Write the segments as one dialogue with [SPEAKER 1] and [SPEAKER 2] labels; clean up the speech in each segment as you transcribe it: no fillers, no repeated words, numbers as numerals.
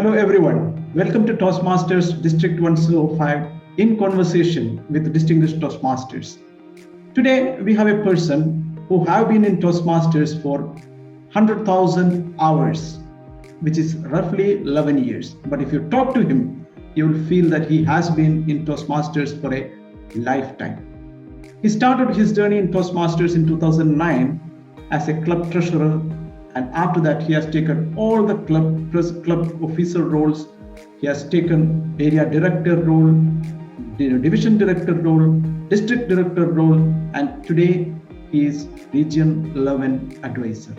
[SPEAKER 1] Hello everyone. Welcome to Toastmasters District 105 in conversation with distinguished Toastmasters. Today we have a person who have been in Toastmasters for 100,000 hours, which is roughly 11 years. But if you talk to him, you will feel that he has been in Toastmasters for a lifetime. He started his journey in Toastmasters in 2009 as a club treasurer, and after that he has taken all the club officer roles. He has taken area director role, division director role, district director role, and today he is region 11 advisor.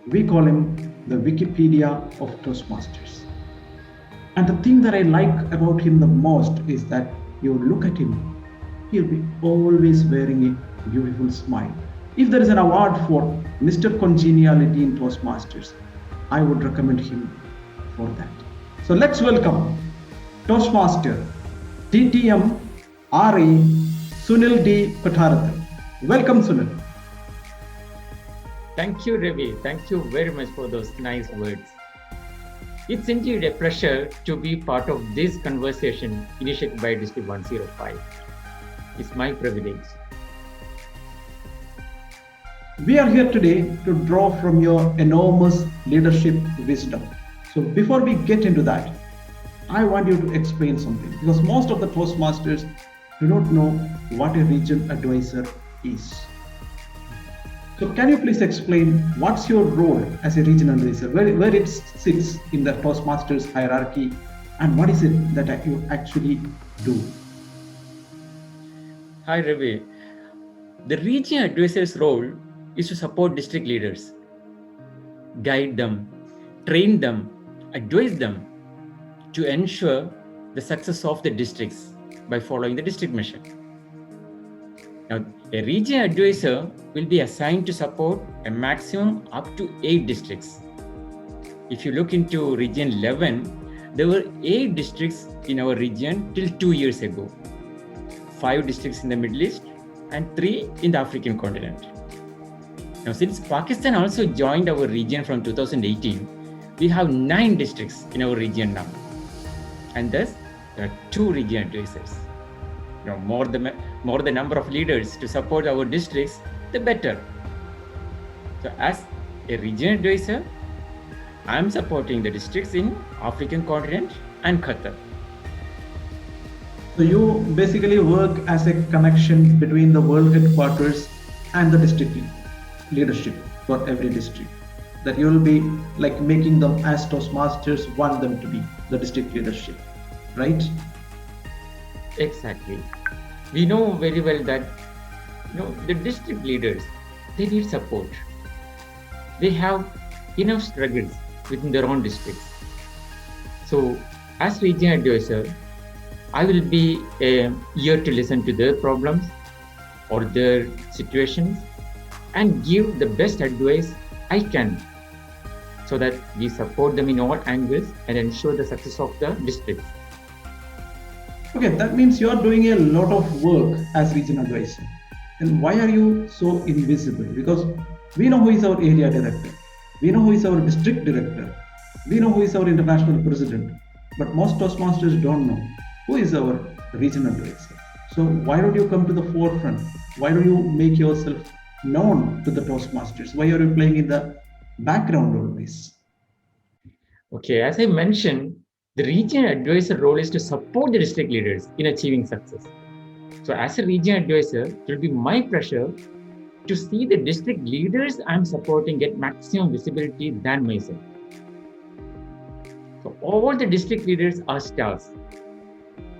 [SPEAKER 1] We call him the Wikipedia of Toastmasters. And the thing that I like about him the most is that you look at him, he'll be always wearing a beautiful smile. If there is an award for Mr. Congeniality in Toastmasters, I would recommend him for that. So let's welcome Toastmaster DTM Sunil D. Kottarathil. Welcome, Sunil.
[SPEAKER 2] Thank you, Ravi. Thank you very much for those nice words. It's indeed a pleasure to be part of this conversation initiated by District 105. It's my privilege.
[SPEAKER 1] We are here today to draw from your enormous leadership wisdom. So before we get into that, I want you to explain something, because most of the Toastmasters do not know what a region advisor is. So can you please explain what's your role as a region advisor, where it sits in the Toastmasters hierarchy, and what is it that you actually do?
[SPEAKER 2] Hi, Ravi. The region advisor's role is to support district leaders, guide them, train them, advise them to ensure the success of the districts by following the district mission. Now, a region advisor will be assigned to support a maximum up to 8 districts. If you look into region 11, there were 8 districts in our region till 2 years ago. 5 districts in the Middle East and 3 in the African continent. Now, since Pakistan also joined our region from 2018, we have 9 districts in our region now. And thus, there are 2 region advisors. More the number of leaders to support our districts, the better. So as a region advisor, I am supporting the districts in African continent and Qatar.
[SPEAKER 1] So you basically work as a connection between the world headquarters and the district leadership for every district. That you will be like making them as Toastmasters want them to be, the district leadership, right?
[SPEAKER 2] Exactly. We know very well that the district leaders, they need support. They have enough struggles within their own districts. So as region advisor, I will be here to listen to their problems or their situations and give the best advice I can, so that we support them in all angles and ensure the success of the district.
[SPEAKER 1] Okay, that means you are doing a lot of work as region advisor. And why are you so invisible? Because we know who is our area director, we know who is our district director, we know who is our international president, but most Toastmasters don't know who is our region advisor. So why don't you come to the forefront? Why don't you make yourself known to the Toastmasters? Why are you playing in the background always?
[SPEAKER 2] Okay, as I mentioned, the region advisor role is to support the district leaders in achieving success. So as a region advisor, it will be my pleasure to see the district leaders I'm supporting get maximum visibility than myself. So all the district leaders are stars.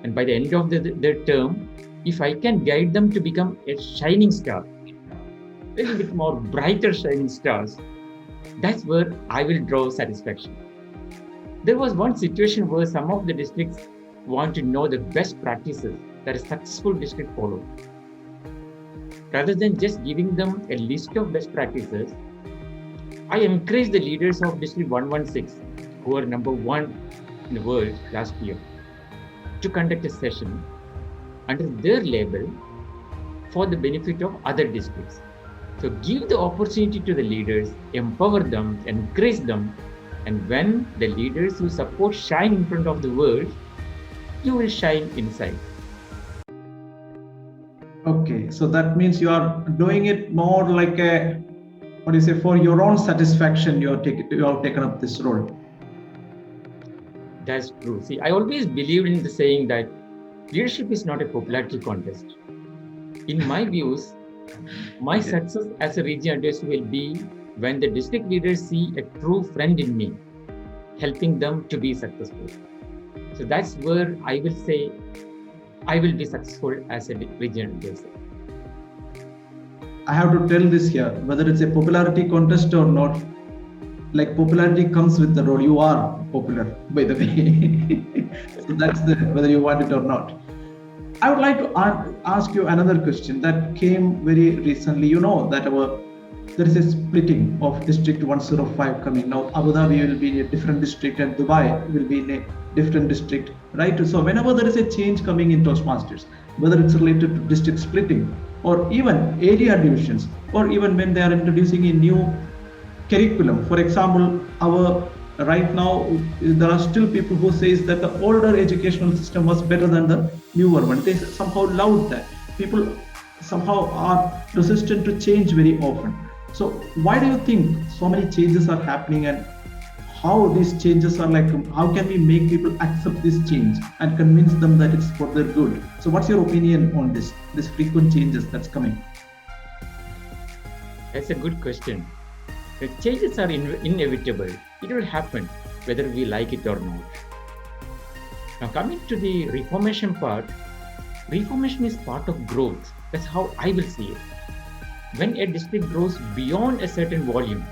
[SPEAKER 2] And by the end of their term, if I can guide them to become a shining star, a little bit more brighter shining stars, that's where I will draw satisfaction. There was one situation where some of the districts want to know the best practices that a successful district follows. Rather than just giving them a list of best practices, I encourage the leaders of District 116, who are number 1 in the world last year, to conduct a session under their label for the benefit of other districts. So give the opportunity to the leaders, empower them, encourage them And when the leaders you support shine in front of the world, you will shine inside.
[SPEAKER 1] Okay, so that means you are doing it more like a, what do you say, for your own satisfaction. You have taken up this role.
[SPEAKER 2] That's true. See, I always believed in the saying that leadership is not a popularity contest. In my views, my success as a region advisor will be when the district leaders see a true friend in me, helping them to be successful. So that's where I will say I will be successful as a region advisor.
[SPEAKER 1] I have to tell this here, whether it's a popularity contest or not. Like popularity comes with the role. You are popular, by the way. So that's the whether you want it or not. I would like to ask you another question that came very recently. You know that there is a splitting of District 105 coming now. Abu Dhabi will be in a different district and Dubai will be in a different district, right? So whenever there is a change coming in Toastmasters, whether it's related to district splitting or even area divisions, or even when they are introducing a new curriculum. For example, our right now there are still people who says that the older educational system was better than the newer one. They somehow love that. People somehow are resistant to change very often. So why do you think so many changes are happening, and how these changes are like, how can we make people accept this change and convince them that it's for their good? So what's your opinion on this frequent changes that's coming?
[SPEAKER 2] That's a good question. The changes are inevitable. It will happen whether we like it or not. Now, coming to the reformation part, reformation is part of growth. That's how I will see it. When a district grows beyond a certain volume,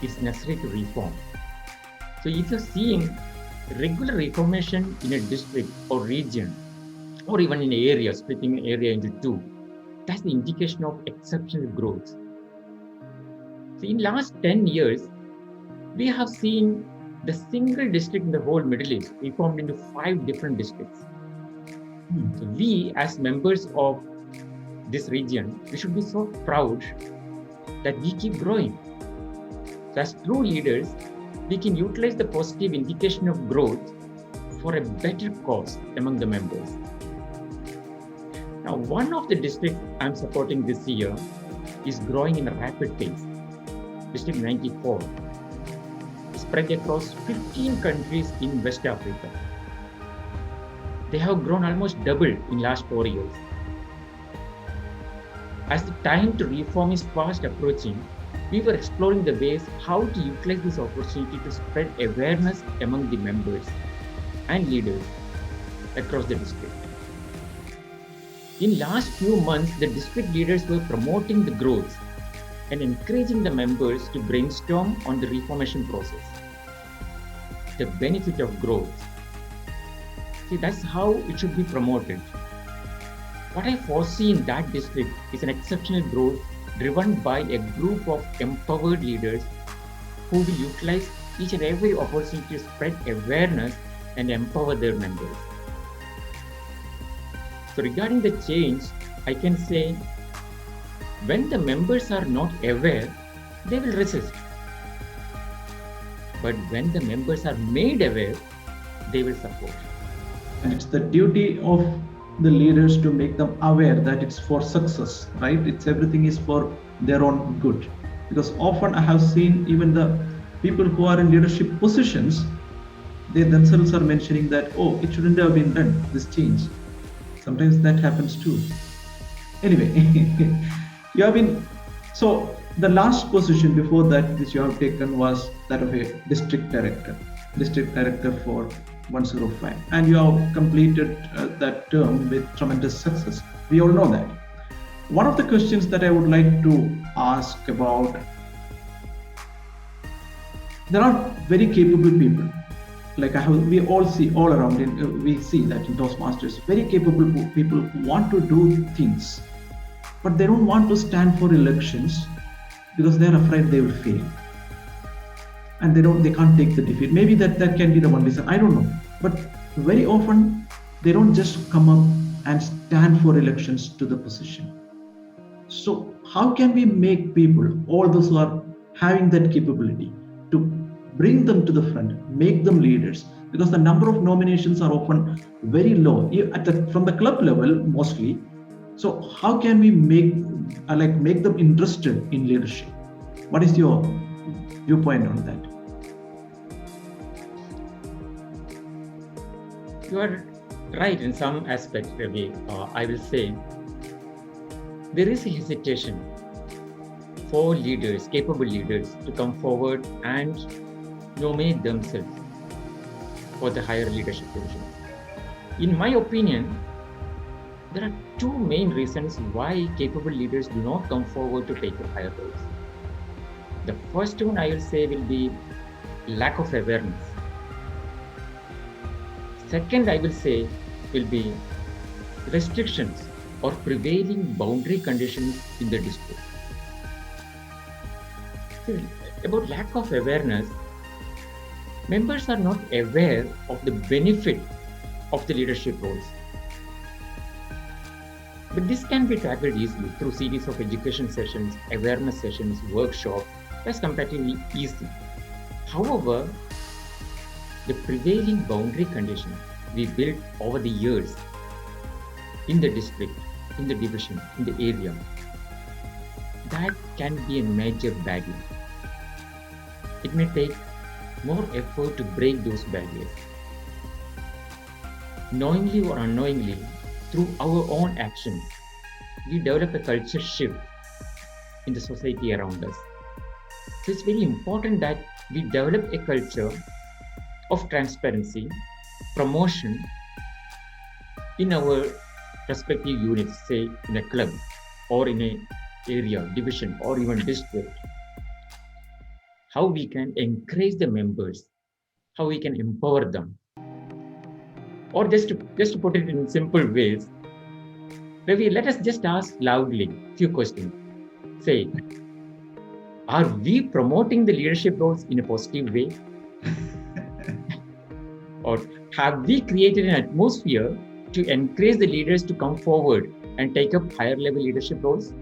[SPEAKER 2] it's necessary to reform. So if you're seeing regular reformation in a district or region, or even in an area, splitting an area into two, that's the indication of exceptional growth. So in last 10 years, we have seen the single district in the whole Middle East reformed into 5 different districts. So we, as members of this region, we should be so proud that we keep growing. So as true leaders, we can utilize the positive indication of growth for a better cause among the members. Now, one of the districts I'm supporting this year is growing in a rapid pace. District 94, spread across 15 countries in West Africa. They have grown almost double in last 4 years. As the time to reform is fast approaching, we were exploring the ways how to utilize this opportunity to spread awareness among the members and leaders across the district. In last few months, the district leaders were promoting the growth and encouraging the members to brainstorm on the reformation process. The benefit of growth. See, that's how it should be promoted. What I foresee in that district is an exceptional growth driven by a group of empowered leaders who will utilize each and every opportunity to spread awareness and empower their members. So regarding the change, I can say when the members are not aware, they will resist. But when the members are made aware, they will support.
[SPEAKER 1] And it's the duty of the leaders to make them aware that it's for success, right? It's everything is for their own good. Because often I have seen even the people who are in leadership positions, they themselves are mentioning that, oh, it shouldn't have been done, this change. Sometimes that happens too. Anyway, you have been, so the last position before that which you have taken was that of a district director for 105, and you have completed that term with tremendous success. We all know that. One of the questions that I would like to ask about, there are very capable people, like we all see all around, we see that in Toastmasters, very capable people who want to do things, but they don't want to stand for elections because they're afraid they will fail. And they can't take the defeat. Maybe that can be the one reason, I don't know. But very often they don't just come up and stand for elections to the position. So how can we make people, all those who are having that capability, to bring them to the front, make them leaders, because the number of nominations are often very low from the club level mostly. So how can we make them interested in leadership? What is your viewpoint on that?
[SPEAKER 2] You are right in some aspects, Ravi. I will say there is a hesitation for leaders, capable leaders, to come forward and nominate themselves for the higher leadership position. In my opinion, there are two main reasons why capable leaders do not come forward to take up higher roles. The first one I will say will be lack of awareness. Second, I will say will be restrictions or prevailing boundary conditions in the district. See, about lack of awareness, members are not aware of the benefit of the leadership roles. But this can be tackled easily through series of education sessions, awareness sessions, workshops. That's comparatively easy. However, the prevailing boundary conditions we built over the years in the district, in the division, in the area, that can be a major barrier. It may take more effort to break those barriers. Knowingly or unknowingly, through our own actions, we develop a culture shift in the society around us. So it's very important that we develop a culture of transparency, promotion in our respective units, say in a club or in an area, division, or even district. How we can encourage the members, how we can empower them. Or just to put it in simple ways, Ravi, let us just ask loudly a few questions. Say, are we promoting the leadership roles in a positive way? Or have we created an atmosphere to encourage the leaders to come forward and take up higher level leadership roles?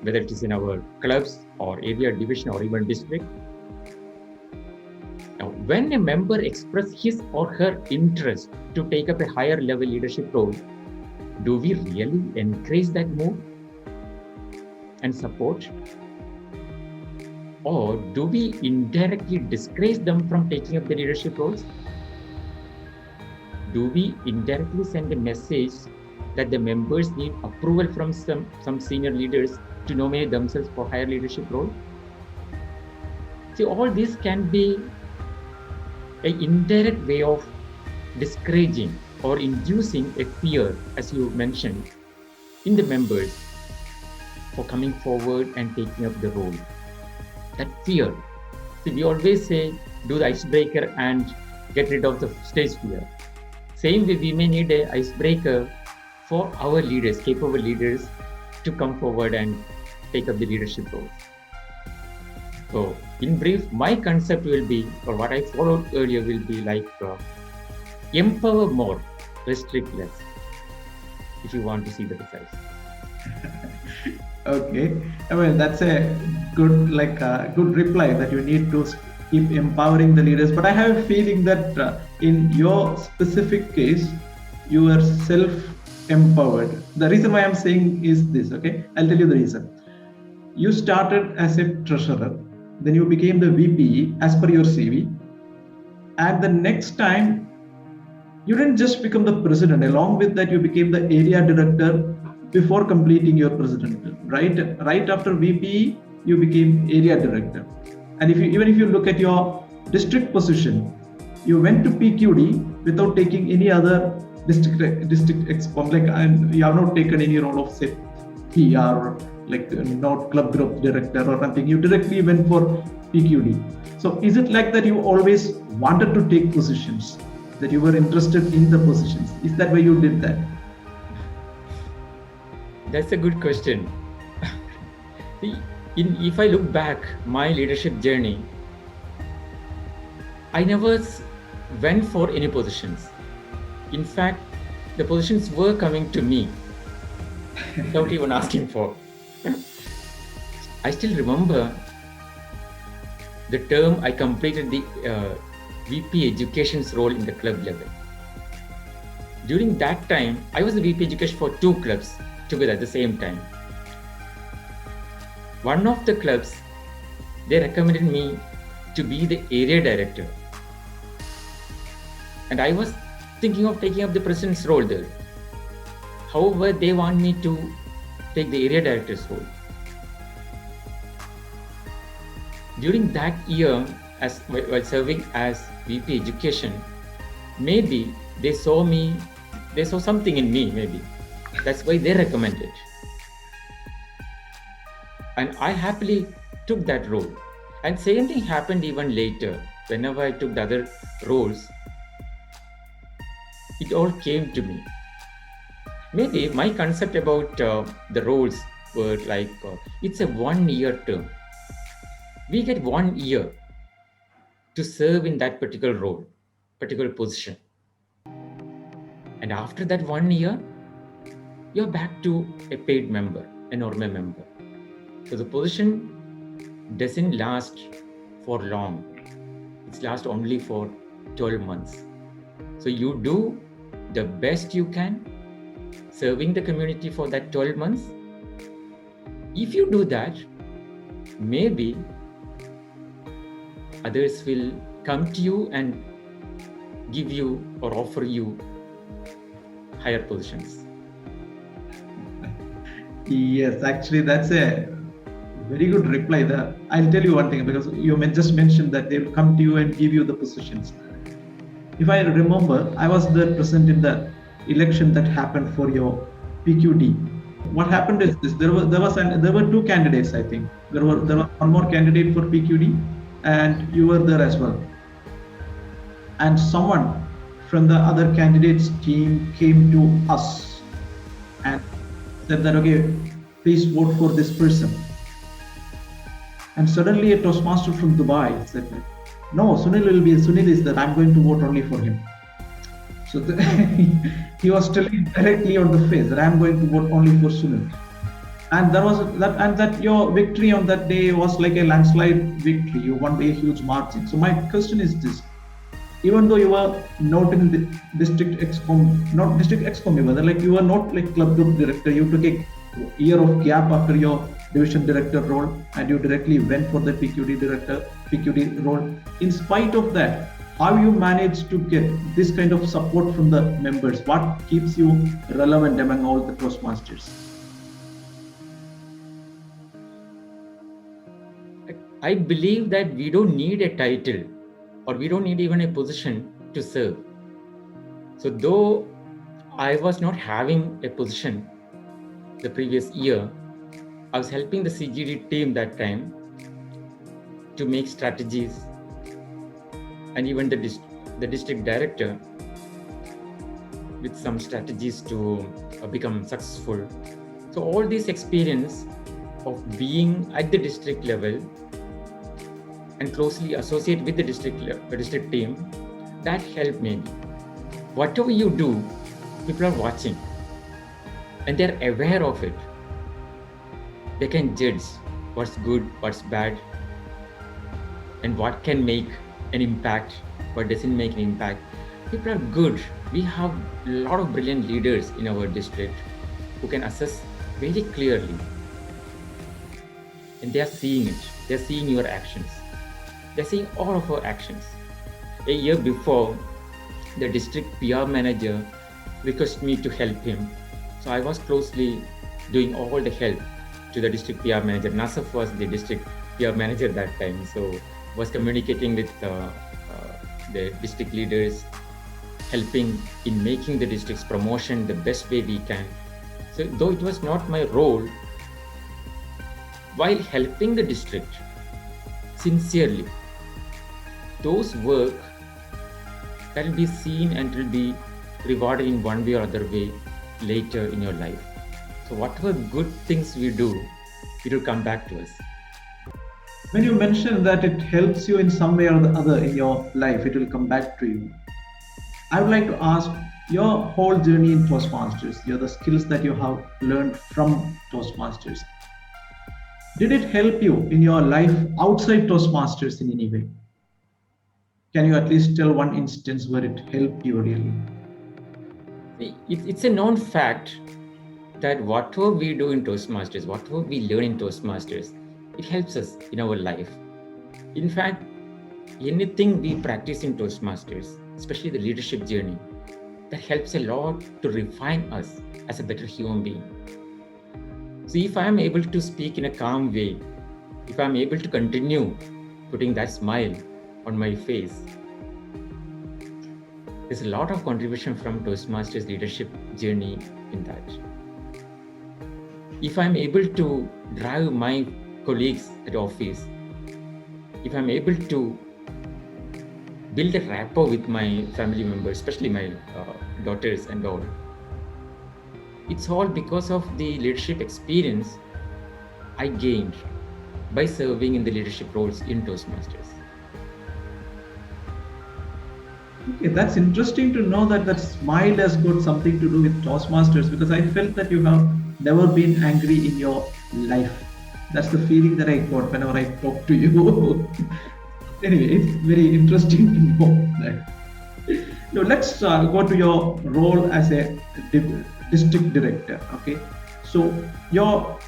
[SPEAKER 2] Whether it is in our clubs or area, division, or even district. Now, when a member expresses his or her interest to take up a higher level leadership role, do we really encourage that move and support? Or do we indirectly discourage them from taking up the leadership roles? Do we indirectly send a message that the members need approval from some senior leaders to nominate themselves for higher leadership role? See, all this can be an indirect way of discouraging or inducing a fear, as you mentioned, in the members for coming forward and taking up the role. That fear. See, we always say, do the icebreaker and get rid of the stage fear. Same way, we may need an icebreaker for our leaders, capable leaders, to come forward and take up the leadership role. So, in brief, my concept will be, or what I followed earlier will be like, empower more, restrict less, if you want to see the results.
[SPEAKER 1] Okay, I mean that's a good good reply, that you need to keep empowering the leaders. But I have a feeling that in your specific case, you are self-empowered. The reason why I'm saying is this. Okay, I'll tell you the reason. You started as a treasurer, then you became the VPE as per your CV, and the next time you didn't just become the president. Along with that, you became the area director before completing your president. Right after VPE, you became area director. And even if you look at your district position, you went to PQD without taking any other district expo. And you have not taken any role of, say, PR, not club group director or nothing. You directly went for PQD. So is it like that you always wanted to take positions, that you were interested in the positions? Is that why you did that?
[SPEAKER 2] That's a good question. If I look back my leadership journey, I never went for any positions. In fact, the positions were coming to me without even asking for. I still remember the term I completed the VP Education's role in the club level. During that time, I was the VP Education for 2 clubs together at the same time. One of the clubs, they recommended me to be the area director. And I was thinking of taking up the president's role there. However, they want me to take the area director's role. During that year, while serving as VP Education, maybe they saw something in me, maybe. That's why they recommended. And I happily took that role. And same thing happened even later. Whenever I took the other roles, it all came to me. Maybe my concept about the roles were like, it's a 1-year term. We get 1 year to serve in that particular role, particular position. And after that 1 year, you're back to a paid member, a normal member. So the position doesn't last for long. It lasts only for 12 months. So you do the best you can, serving the community for that 12 months. If you do that, maybe others will come to you and give you or offer you higher positions.
[SPEAKER 1] Yes, actually, that's a very good reply there. I'll tell you one thing, because you just mentioned that they will come to you and give you the positions. If I remember, I was there present in the election that happened for your PQD. What happened is this: there were 2 candidates. I think there was one more candidate for PQD, and you were there as well. And someone from the other candidates team came to us and said that, okay, please vote for this person. And suddenly a Toastmaster from Dubai said, no, Sunil is that I'm going to vote only for him. So he was telling directly on the face that I'm going to vote only for Sunil. And that your victory on that day was like a landslide victory. You won by a huge margin. So my question is this: even though you were not in the district excom, like you were not like club group director, you took a year of gap after your division director role, and you directly went for the PQD role. In spite of that, how you managed to get this kind of support from the members? What keeps you relevant among all the Toastmasters?
[SPEAKER 2] I believe that we don't need a title, or we don't need even a position to serve. So though I was not having a position the previous year, I was helping the CGD team that time to make strategies, and even the district director with some strategies to become successful. So all this experience of being at the district level and closely associate with the district team, that helped me. Whatever you do, people are watching and they're aware of it. They can judge what's good, what's bad, and what can make an impact, what doesn't make an impact. People are good. We have a lot of brilliant leaders in our district who can assess very clearly. And they are seeing it. They're seeing your actions. They're seeing all of our actions. A year before, the district PR manager requested me to help him. So I was closely doing all the help to the district PR manager. Nasaf was the district PR manager that time. So was communicating with the district leaders, helping in making the district's promotion the best way we can. So though it was not my role, while helping the district sincerely, those work that will be seen and will be rewarded in one way or other way later in your life. So whatever good things we do, it will come back to us.
[SPEAKER 1] When you mention that it helps you in some way or the other in your life, it will come back to you. I would like to ask your whole journey in Toastmasters, the skills that you have learned from Toastmasters. Did it help you in your life outside Toastmasters in any way? Can you at least tell one instance where it helped you really?
[SPEAKER 2] It's a known fact that whatever we do in Toastmasters, whatever we learn in Toastmasters, it helps us in our life. In fact, anything we practice in Toastmasters, especially the leadership journey, that helps a lot to refine us as a better human being. So if I'm able to speak in a calm way, if I'm able to continue putting that smile on my face, there's a lot of contribution from Toastmasters leadership journey in that. If I'm able to drive my colleagues at office, if I'm able to build a rapport with my family members, especially my daughters and all, it's all because of the leadership experience I gained by serving in the leadership roles in Toastmasters.
[SPEAKER 1] Okay, that's interesting to know that that smile has got something to do with Toastmasters, because I felt that you have never been angry in your life. That's the feeling that I got whenever I talk to you. Anyway, it's very interesting to know that. Now, let's go to your role as a district director. Okay, so your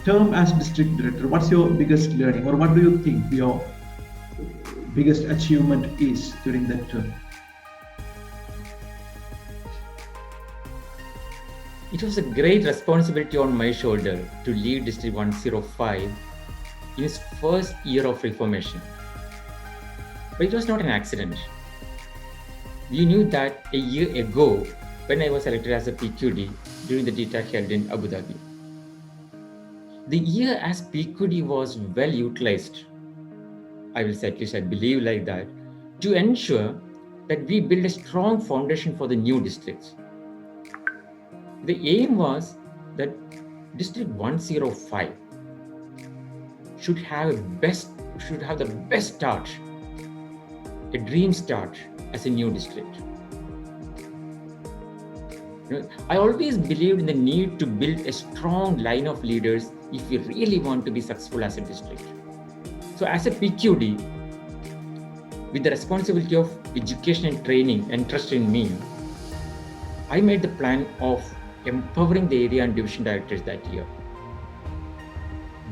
[SPEAKER 1] term as district director, what's your biggest learning, or what do you think your biggest achievement is during that term?
[SPEAKER 2] It was a great responsibility on my shoulder to lead District 105 in its first year of reformation. But it was not an accident. We knew that a year ago, when I was elected as a PQD during the DTAC held in Abu Dhabi. The year as PQD was well utilized, I will say, at least I believe like that, to ensure that we build a strong foundation for the new districts. The aim was that District 105 should have the best start, a dream start as a new district. I always believed in the need to build a strong line of leaders if we really want to be successful as a district. So as a PQD, with the responsibility of education and training entrusted in me, I made the plan of empowering the area and division directors that year.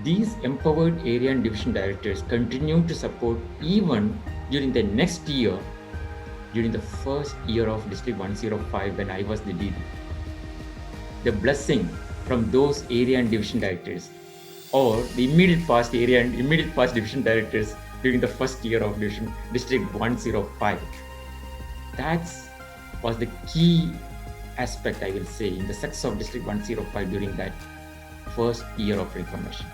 [SPEAKER 2] These empowered area and division directors continued to support even during the next year, during the first year of District 105 when I was the DD. The blessing from those area and division directors, or the immediate past area and immediate past division directors during the first year of District 105, that was the key aspect, I will say, in the success of District 105 during that first year of reformation.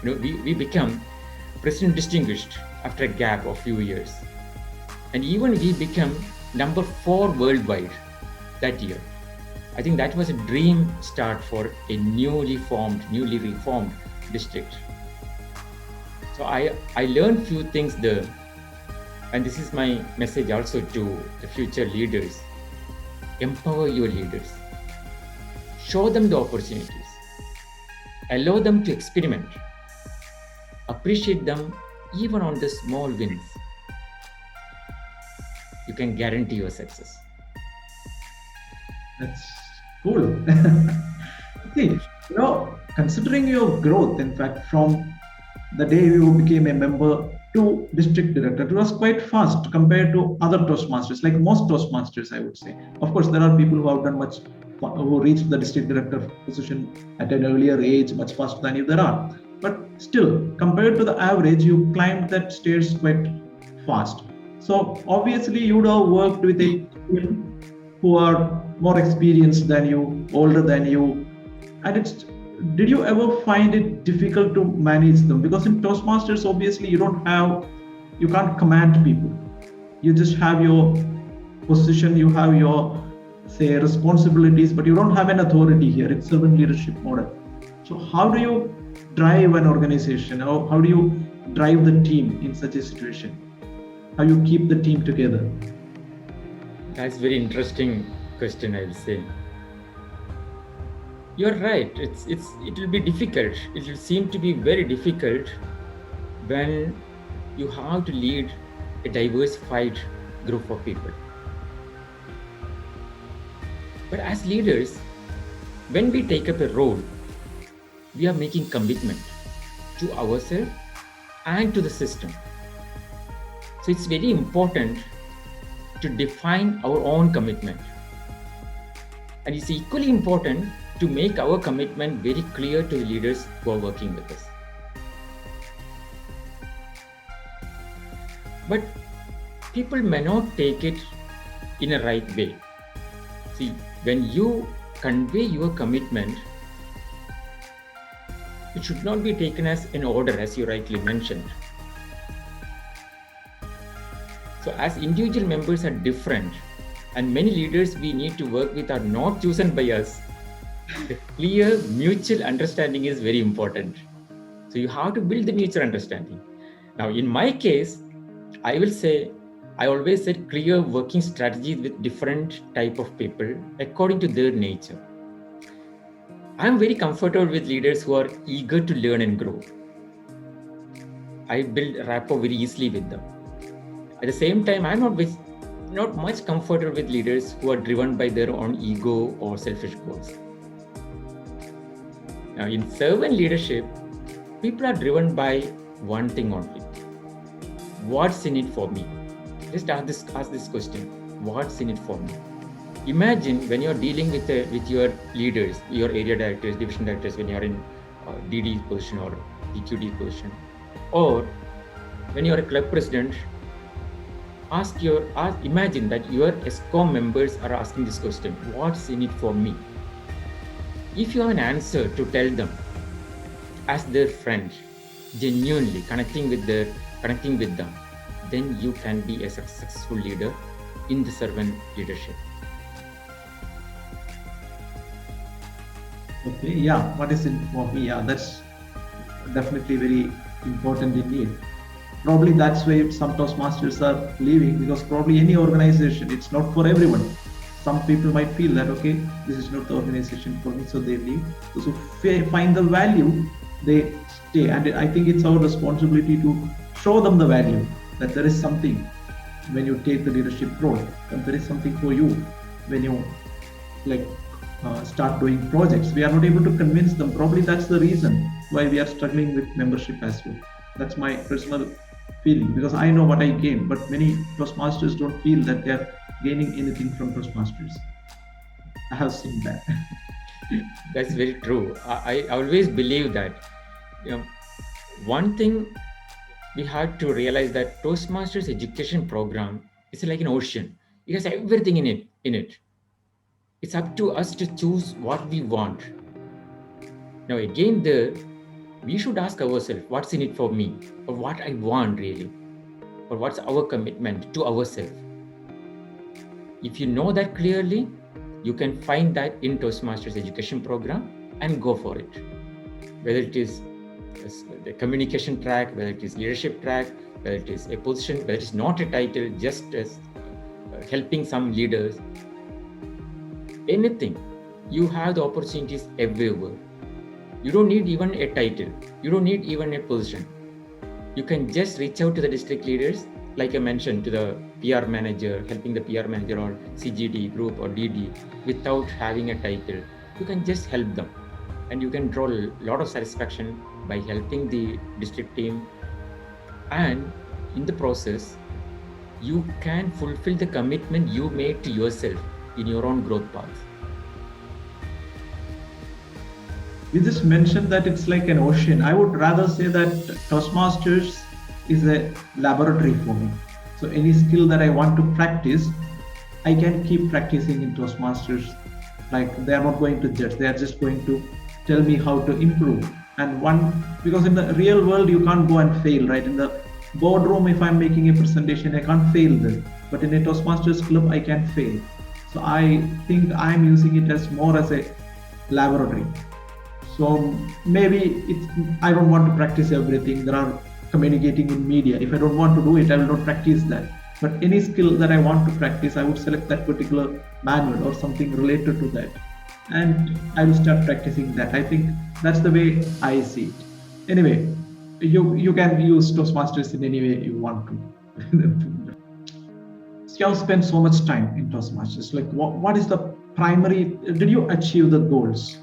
[SPEAKER 2] We become President Distinguished after a gap of few years. And even we become number 4 worldwide that year. I think that was a dream start for a newly reformed district. So I learned few things there. And this is my message also to the future leaders. Empower your leaders. Show them the opportunities. Allow them to experiment. Appreciate them even on the small wins. You can guarantee your success.
[SPEAKER 1] That's cool. See, considering your growth, in fact, from the day you became a member to district director, it was quite fast compared to other Toastmasters, like most Toastmasters, I would say. Of course, there are people who have done much, who reached the district director position at an earlier age, much faster than you there are. But still, compared to the average, you climbed that stairs quite fast. So obviously, you would have worked with a team who are more experienced than you, older than you, and did you ever find it difficult to manage them? Because in Toastmasters, obviously, you can't command people. You just have your position, you have your, say, responsibilities, but you don't have an authority here. It's servant leadership model. So how do you drive an organization? How do you drive the team in such a situation? How you keep the team together?
[SPEAKER 2] That's a very interesting question, I will say. You're right. It will be difficult. It will seem to be very difficult when you have to lead a diversified group of people. But as leaders, when we take up a role, we are making commitment to ourselves and to the system. So it's very important to define our own commitment. And it's equally important to make our commitment very clear to the leaders who are working with us. But people may not take it in a right way. See, when you convey your commitment, it should not be taken as an order, as you rightly mentioned. So as individual members are different, and many leaders we need to work with are not chosen by us, the clear mutual understanding is very important. So you have to build the mutual understanding. Now, in my case, I always set clear working strategies with different type of people according to their nature. I'm very comfortable with leaders who are eager to learn and grow. I build rapport very easily with them. At the same time, I'm not much comfortable with leaders who are driven by their own ego or selfish goals. Now, in servant leadership, people are driven by one thing only. What's in it for me? Just ask this question. What's in it for me? Imagine when you're dealing with your leaders, your area directors, division directors, when you're in DD position or PQD position, or when you're a club president, imagine that your ESCOM members are asking this question: what's in it for me? If you have an answer to tell them as their friend, genuinely connecting with them, then you can be a successful leader in the servant leadership.
[SPEAKER 1] Okay, yeah, what is it for me? Yeah, that's definitely very important indeed. Probably that's why some Toastmasters are leaving, because probably any organization, it's not for everyone. Some people might feel that, okay, this is not the organization for me, so they leave. So find the value, they stay. And I think it's our responsibility to show them the value, that there is something when you take the leadership role, and there is something for you when you start doing projects. We are not able to convince them. Probably that's the reason why we are struggling with membership as well. That's my personal feeling, because I know what I gain, but many Toastmasters don't feel that they are gaining anything from Toastmasters. I have seen that.
[SPEAKER 2] That's very true. I always believe that, one thing we have to realize that Toastmasters education program is like an ocean. It has everything in it. It's up to us to choose what we want. Now again, we should ask ourselves, what's in it for me, or what I want really, or what's our commitment to ourselves. If you know that clearly, you can find that in Toastmasters education program and go for it. Whether it is the communication track, whether it is leadership track, whether it is a position, whether it is not a title, just as helping some leaders, anything, you have the opportunities everywhere. You don't need even a title. You don't need even a position. You can just reach out to the district leaders, like I mentioned, to the PR manager, helping the PR manager or CGD group or DD without having a title. You can just help them, and you can draw a lot of satisfaction by helping the district team. And in the process, you can fulfill the commitment you made to yourself in your own growth path.
[SPEAKER 1] You just mentioned that it's like an ocean. I would rather say that Toastmasters is a laboratory for me. So any skill that I want to practice, I can keep practicing in Toastmasters. Like, they are not going to judge, they are just going to tell me how to improve. And because in the real world, you can't go and fail, right? In the boardroom, if I'm making a presentation, I can't fail there. But in a Toastmasters club, I can fail. So I think I'm using it as more as a laboratory. So maybe I don't want to practice everything. There are communicating in media. If I don't want to do it, I will not practice that. But any skill that I want to practice, I would select that particular manual or something related to that. and I will start practicing that. I think that's the way I see it. Anyway, you can use Toastmasters in any way you want to. You have spent so much time in Toastmasters. Like, what is the primary? Did you achieve the goals?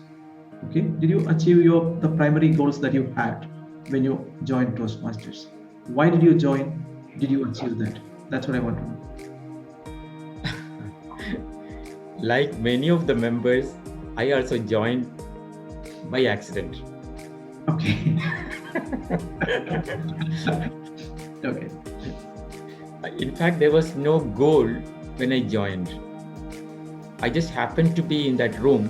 [SPEAKER 1] Okay, did you achieve the primary goals that you had when you joined Toastmasters? Why did you join? Did you achieve that? That's what I want to know.
[SPEAKER 2] Like many of the members, I also joined by accident.
[SPEAKER 1] Okay. Okay.
[SPEAKER 2] In fact, there was no goal when I joined. I just happened to be in that room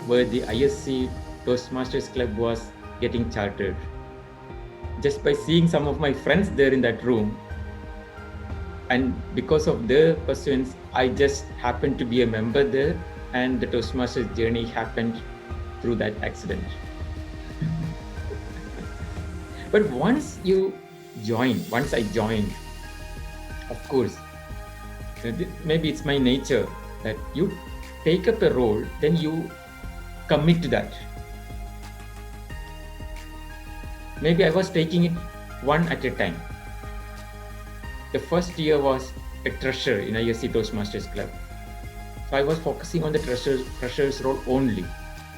[SPEAKER 2] where the ISC Toastmasters Club was getting chartered. Just by seeing some of my friends there in that room, and because of their pursuance, I just happened to be a member there, and the Toastmasters journey happened through that accident. But once I joined, of course, maybe it's my nature that you take up a role, then you commit to that. Maybe I was taking it one at a time. The first year was a treasurer in ISC Toastmasters Club. So I was focusing on the treasurer's role only.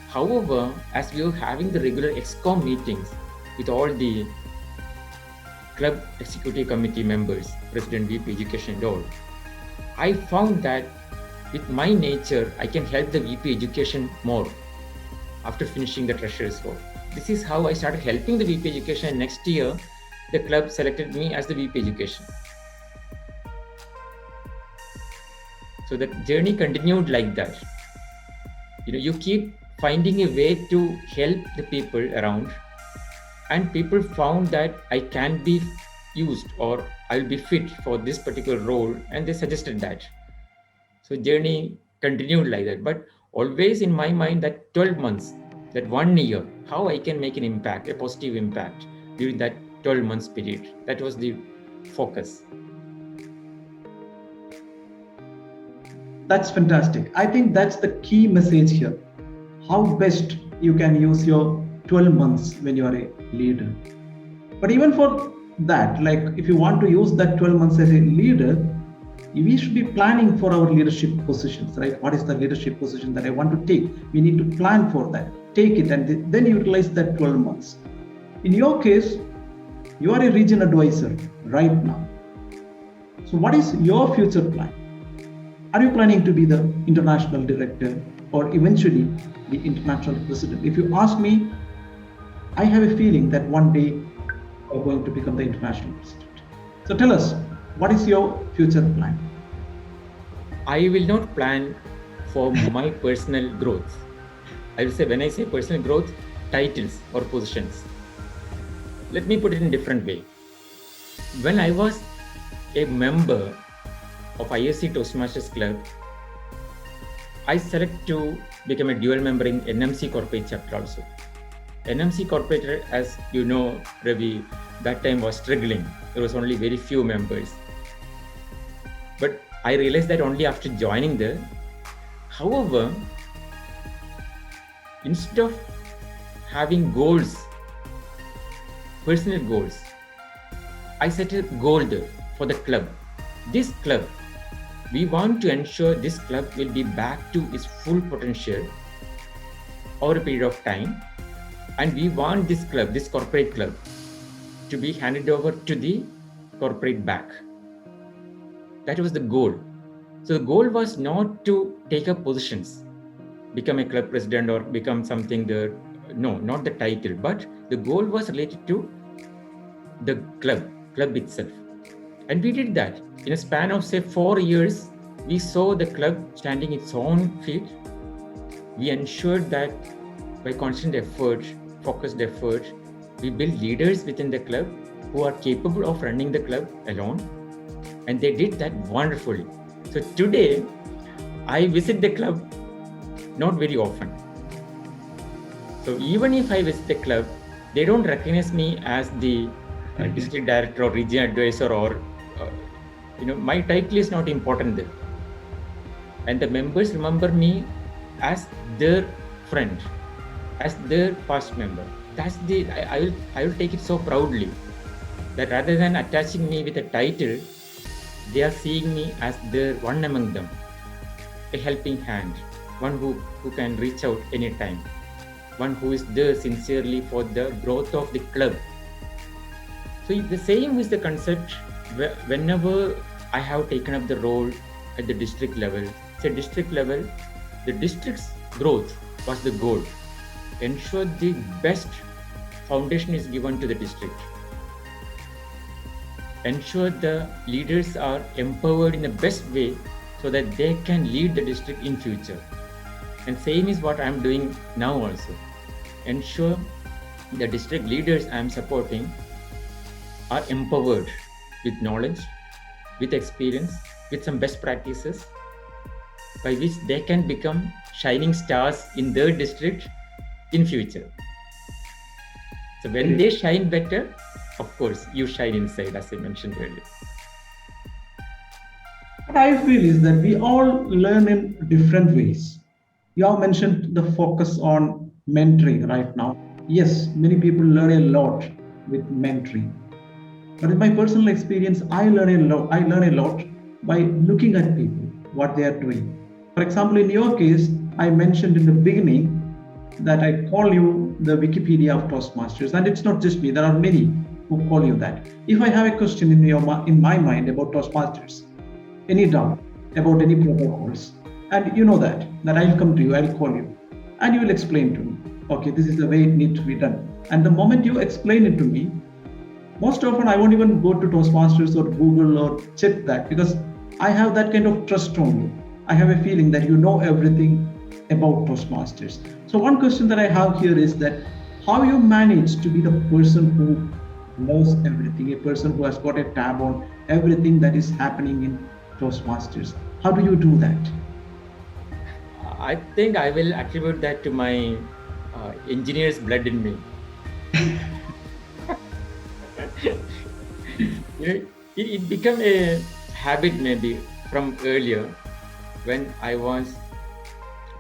[SPEAKER 2] However, as we were having the regular EXCOM meetings with all the club executive committee members, president, VP education and all, I found that with my nature, I can help the VP education more after finishing the treasurer's role. This is how I started helping the VP education, and next year, the club selected me as the VP education. So the journey continued like that. You keep finding a way to help the people around, and people found that I can be used or I'll be fit for this particular role, and they suggested that. So journey continued like that, but always in my mind that 12 months, that 1 year, how I can make an impact, a positive impact during that 12 months period. That was the focus.
[SPEAKER 1] That's fantastic. I think that's the key message here. How best you can use your 12 months when you are a leader. But even for that, like if you want to use that 12 months as a leader, we should be planning for our leadership positions, right? What is the leadership position that I want to take? We need to plan for that, take it, and then utilize that 12 months. In your case, you are a region advisor right now. So what is your future plan? Are you planning to be the international director or eventually the international president? If you ask me, I have a feeling that one day you're going to become the international president. So tell us, what is your future plan?
[SPEAKER 2] I will not plan for my personal growth. I will say, when I say personal growth, titles or positions. Let me put it in a different way. When I was a member of ISC Toastmasters Club, I select to become a dual member in NMC corporate chapter also. NMC corporate, as you know, Ravi, that time was struggling. There was only very few members. But I realized that only after joining there. However, instead of having goals, personal goals, I set a goal there for the club. This club, we want to ensure this club will be back to its full potential over a period of time, and we want this club, this corporate club, to be handed over to the corporate back. That was the goal. So the goal was not to take up positions, become a club president or become something there. No, not the title, but the goal was related to the club itself. And we did that. In a span of, say, 4 years, we saw the club standing its own feet. We ensured that by constant effort, focused effort, we build leaders within the club who are capable of running the club alone. And they did that wonderfully. So today, I visit the club not very often. So even if I visit the club, they don't recognize me as the district director or region advisor or my title is not important there. And the members remember me as their friend, as their past member. That's the I will take it so proudly that rather than attaching me with a title, they are seeing me as their one among them, a helping hand, one who can reach out anytime, one who is there sincerely for the growth of the club. So the same is the concept whenever I have taken up the role at the district level. Say district level, the district's growth was the goal. Ensure the best foundation is given to the district. Ensure the leaders are empowered in the best way so that they can lead the district in future. And same is what I am doing now also. Ensure the district leaders I am supporting are empowered with knowledge, with experience, with some best practices by which they can become shining stars in their district in future. So when they shine better, of course, you shine inside, as I mentioned earlier.
[SPEAKER 1] What I feel is that we all learn in different ways. You have mentioned the focus on mentoring right now. Yes, many people learn a lot with mentoring. But in my personal experience, I learn a lot by looking at people, what they are doing. For example, in your case, I mentioned in the beginning that I call you the Wikipedia of Toastmasters, and it's not just me. There are many who call you that. If I have a question in my mind about Toastmasters, any doubt about any protocols, and you know that I'll come to you, I'll call you, and you will explain to me. Okay, this is the way it needs to be done. And the moment you explain it to me, most often I won't even go to Toastmasters or Google or check that, because I have that kind of trust on you. I have a feeling that you know everything about Toastmasters. So one question that I have here is that how you manage to be the person who knows everything, a person who has got a tab on everything that is happening in Toastmasters. How do you do that?
[SPEAKER 2] I think I will attribute that to my engineer's blood in me. It became a habit maybe from earlier when I was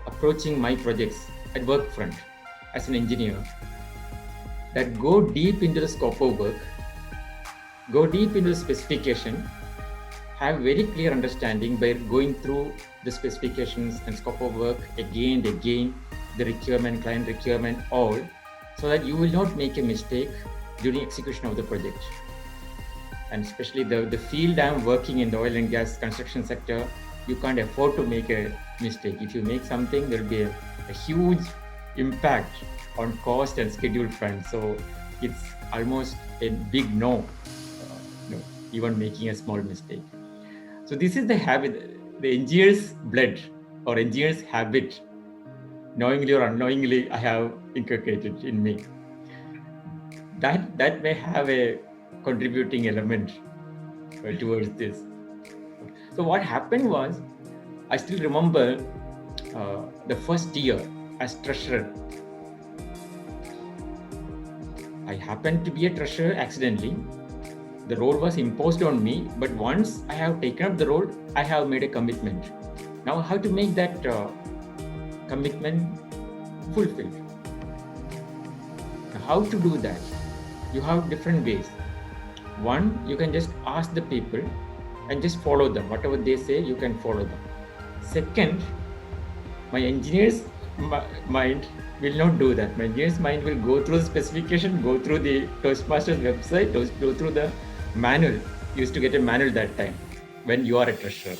[SPEAKER 2] approaching my projects at work front as an engineer, that go deep into the scope of work, go deep into the specification, have very clear understanding by going through the specifications and scope of work again and again, the requirement, client requirement, all, so that you will not make a mistake during execution of the project. And especially the field I'm working in, the oil and gas construction sector, you can't afford to make a mistake. If you make something, there will be a huge impact on cost and schedule front. So it's almost a big no, even making a small mistake. So this is the habit, the engineer's blood or engineer's habit, knowingly or unknowingly, I have inculcated in me. That may have a contributing element towards this. So what happened was, I still remember the first year as treasurer. I happened to be a treasurer accidentally. The role was imposed on me, but once I have taken up the role, I have made a commitment. Now how to make that commitment fulfilled? Now, how to do that? You have different ways. One, you can just ask the people and just follow them. Whatever they say, you can follow them. Second, my engineer's mind will not do that. My engineer's mind will go through the specification, go through the Toastmasters website, go through the manual. You used to get a manual that time when you are a treasurer.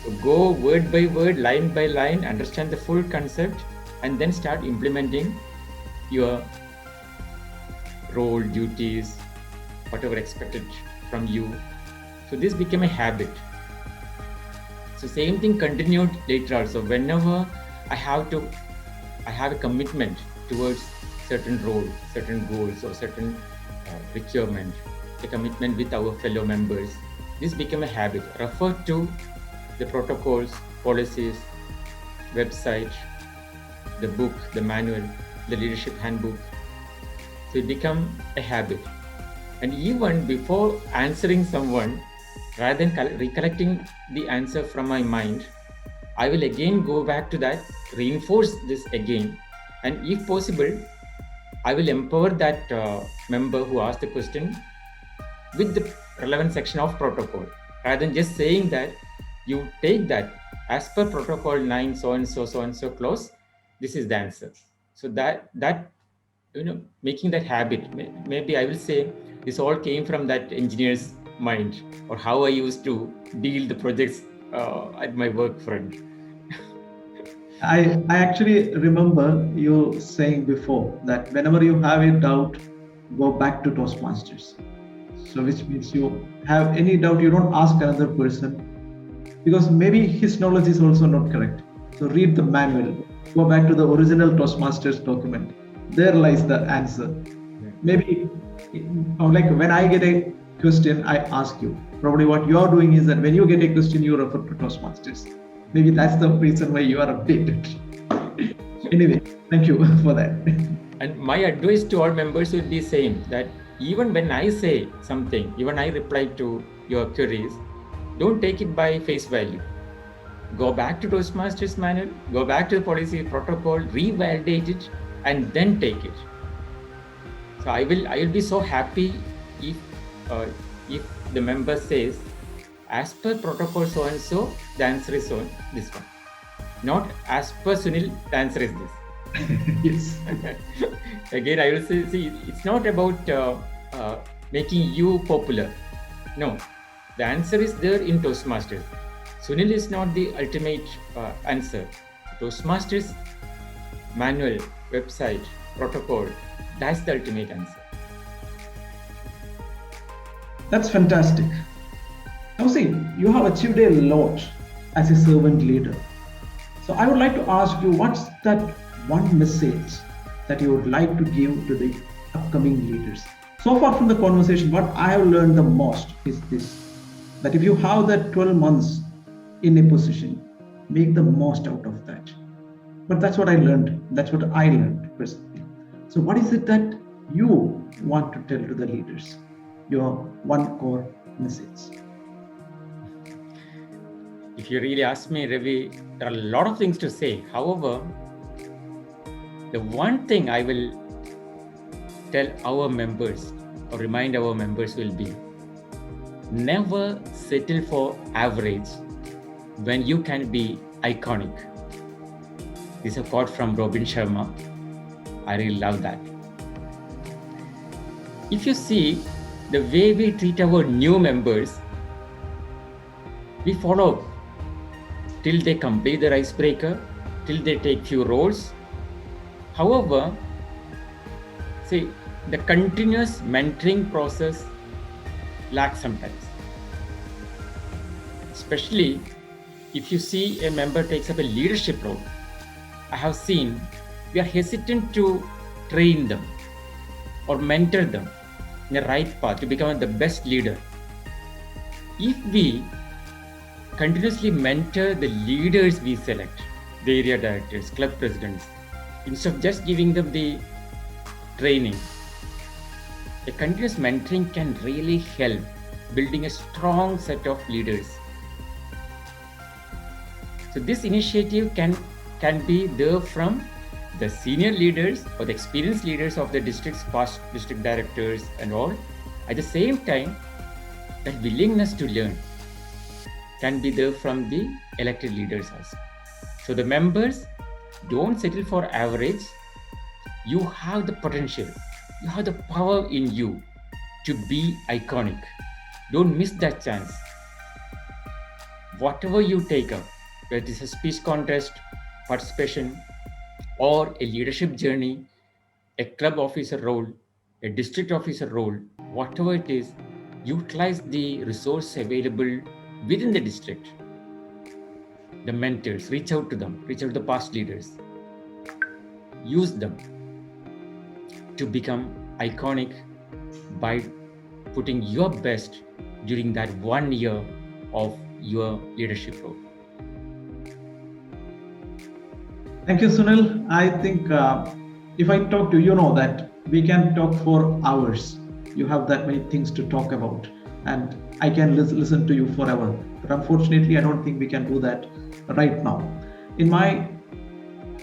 [SPEAKER 2] So go word by word, line by line, understand the full concept, and then start implementing your role, duties, whatever expected from you. So this became a habit. So same thing continued later also. Whenever I have a commitment towards certain role, certain goals, or certain requirement, a commitment with our fellow members, this became a habit. Refer to the protocols, policies, website, the book, the manual, the leadership handbook. So it became a habit. And even before answering someone, rather than recollecting the answer from my mind, I will again go back to that, reinforce this again, and if possible, I will empower that member who asked the question with the relevant section of protocol, rather than just saying that you take that as per protocol 9 so and so clause, this is the answer. So that making that habit, maybe I will say this all came from that engineer's mind, or how I used to deal the projects at my work front.
[SPEAKER 1] I actually remember you saying before that whenever you have a doubt, go back to Toastmasters. So, which means you have any doubt, you don't ask another person because maybe his knowledge is also not correct. So, read the manual, go back to the original Toastmasters document. There lies the answer. Maybe, like when I get a question, I ask you. Probably what you are doing is that when you get a question, you refer to Toastmasters. Maybe that's the reason why you are updated. Anyway, thank you for that.
[SPEAKER 2] And my advice to all members will be same, that even when I say something, even I reply to your queries, don't take it by face value. Go back to Toastmasters manual, go back to the policy protocol, revalidate it, and then take it. So I will be so happy if the member says, as per protocol so and so, the answer is so this one. Not as per Sunil, the answer is this.
[SPEAKER 1] Yes.
[SPEAKER 2] Again, I will say, see, it's not about making you popular. No, the answer is there in Toastmasters. Sunil is not the ultimate answer. Toastmasters manual, website, protocol, that's the ultimate answer.
[SPEAKER 1] That's fantastic. Now see, you have achieved a lot as a servant leader. So I would like to ask you, what's that one message that you would like to give to the upcoming leaders? So far from the conversation, what I have learned the most is this, that if you have that 12 months in a position, make the most out of that. But that's what I learned. That's what I learned personally. So what is it that you want to tell to the leaders? Your one core message.
[SPEAKER 2] If you really ask me, Ravi, there are a lot of things to say. However, the one thing I will tell our members or remind our members will be, never settle for average when you can be iconic. This is a quote from Robin Sharma. I really love that. If you see the way we treat our new members, we follow till they complete their icebreaker, till they take few roles. However, see, the continuous mentoring process lacks sometimes. Especially if you see a member takes up a leadership role, I have seen we are hesitant to train them or mentor them in the right path to become the best leader. If we continuously mentor the leaders we select, the area directors, club presidents, instead of just giving them the training, a continuous mentoring can really help building a strong set of leaders. So this initiative can be there from the senior leaders or the experienced leaders of the districts, past district directors and all. At the same time, that willingness to learn can be there from the elected leaders also. So the members, don't settle for average. You have the potential, you have the power in you to be iconic. Don't miss that chance. Whatever you take up, whether it is a speech contest, participation, or a leadership journey, a club officer role, a district officer role, whatever it is, utilize the resource available within the district. The mentors, reach out to them, reach out to the past leaders. Use them to become iconic by putting your best during that 1 year of your leadership role.
[SPEAKER 1] Thank you, Sunil. I think if I talk to you, you know that we can talk for hours. You have that many things to talk about, and I can listen to you forever. But unfortunately, I don't think we can do that right now. In my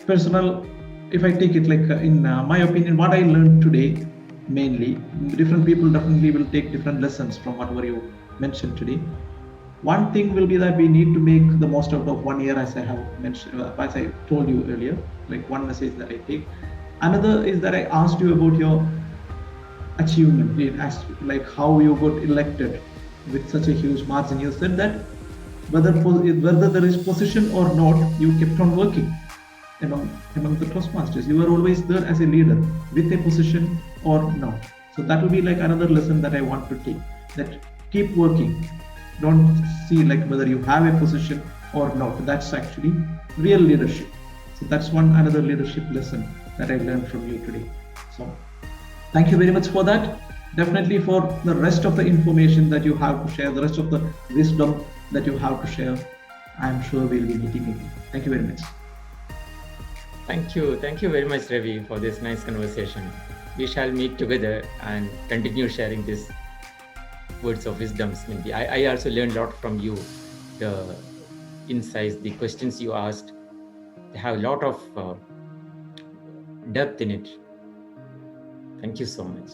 [SPEAKER 1] personal, if I take it like in my opinion, what I learned today mainly, different people definitely will take different lessons from whatever you mentioned today. One thing will be that we need to make the most out of 1 year, as I have mentioned, as I told you earlier, like one message that I take. Another is that I asked you about your achievement, like how you got elected with such a huge margin. You said that whether there is position or not, you kept on working among the Toastmasters. You were always there as a leader with a position or no. So that will be like another lesson that I want to take. That keep working. Don't see like whether you have a position or not. That's actually real leadership. So that's one another leadership lesson that I learned from you today. So thank you very much for that. Definitely for the rest of the information that you have to share, the rest of the wisdom that you have to share, I'm sure we'll be meeting again. Thank you very much.
[SPEAKER 2] Thank you. Thank you very much, Ravi, for this nice conversation. We shall meet together and continue sharing these words of wisdom. Maybe I also learned a lot from you. The insights, the questions you asked, they have a lot of depth in it. Thank you so much.